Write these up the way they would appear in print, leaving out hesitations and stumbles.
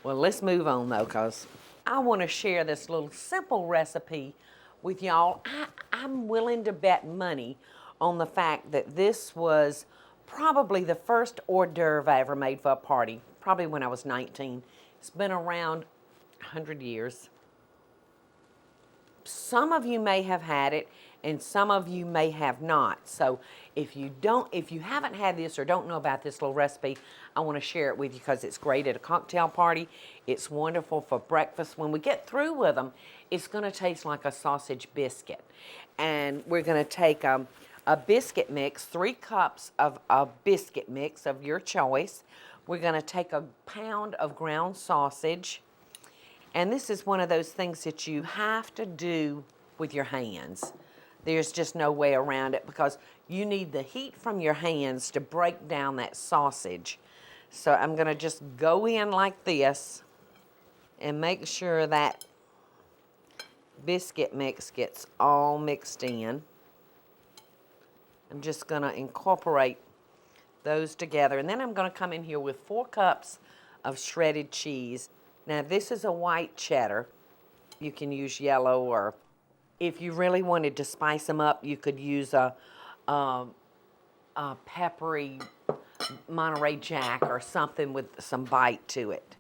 Well, let's move on though, because I want to share this little simple recipe with y'all. I'm willing to bet money on the fact that this was probably the first hors d'oeuvre I ever made for a party, probably when I was 19. It's been around 100 years. Some of you may have had it and some of you may have not. So if you haven't had this or don't know about this little recipe, I want to share it with you because it's great at a cocktail party. It's wonderful for breakfast. When we get through with them, it's going to taste like a sausage biscuit. And we're going to take a biscuit mix, 3 cups of a biscuit mix of your choice. We're going to take a pound of ground sausage. And this is one of those things that you have to do with your hands. There's just no way around it because you need the heat from your hands to break down that sausage. So I'm going to just go in like this and make sure that biscuit mix gets all mixed in. I'm just going to incorporate those together. And then I'm going to come in here with 4 cups of shredded cheese. Now, this is a white cheddar. You can use yellow, or if you really wanted to spice them up, you could use a peppery Monterey Jack or something with some bite to it.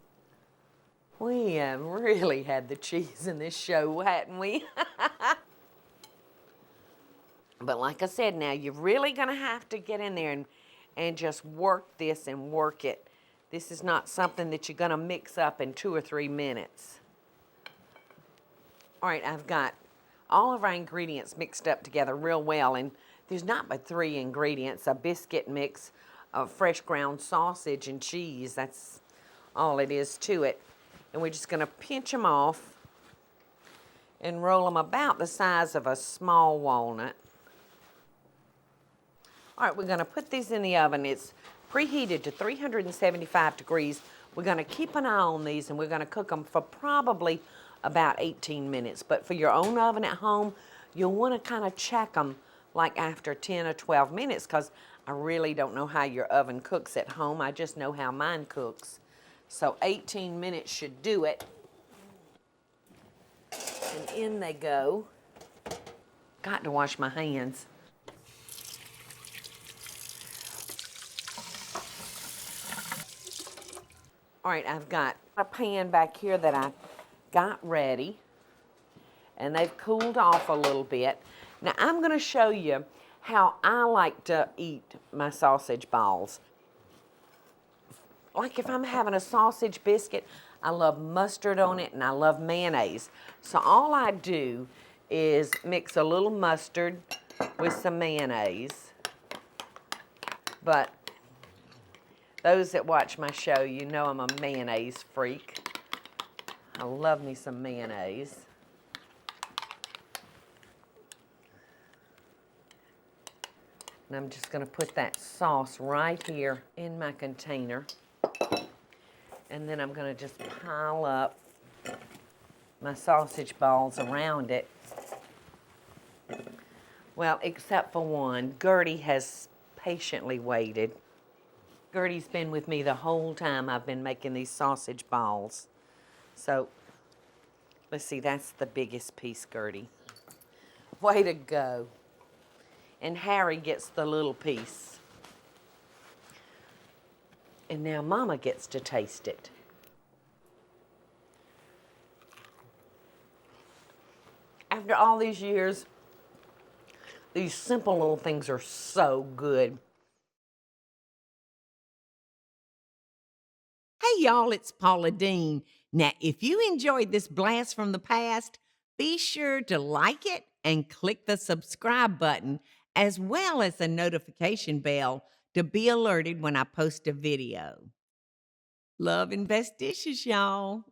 We have really had the cheese in this show, hadn't we? But like I said, now you're really going to have to get in there and just work this and work it. This is not something that you're going to mix up in 2 or 3 minutes. All right, I've got all of our ingredients mixed up together real well, and there's not but 3 ingredients: a biscuit mix, of fresh ground sausage, and cheese. That's all it is to it. And we're just going to pinch them off and roll them about the size of a small walnut. All right, we're going to put these in the oven. It's preheated to 375 degrees. We're going to keep an eye on these, and we're going to cook them for probably about 18 minutes. But for your own oven at home, you'll want to kind of check them like after 10 or 12 minutes, because I really don't know how your oven cooks at home. I just know how mine cooks. So 18 minutes should do it. And in they go. Got to wash my hands. All right, I've got a pan back here that I got ready, and they've cooled off a little bit. Now, I'm going to show you how I like to eat my sausage balls. Like if I'm having a sausage biscuit, I love mustard on it, and I love mayonnaise. So all I do is mix a little mustard with some mayonnaise. But those that watch my show, you know I'm a mayonnaise freak. I love me some mayonnaise. And I'm just going to put that sauce right here in my container. And then I'm going to just pile up my sausage balls around it. Well, except for one. Gertie has patiently waited. Gertie's been with me the whole time I've been making these sausage balls. So, let's see, that's the biggest piece, Gertie. Way to go. And Harry gets the little piece. And now Mama gets to taste it. After all these years, these simple little things are so good. Hey y'all, it's Paula Deen. Now, if you enjoyed this blast from the past, be sure to like it and click the subscribe button, as well as the notification bell to be alerted when I post a video. Love and best dishes, y'all.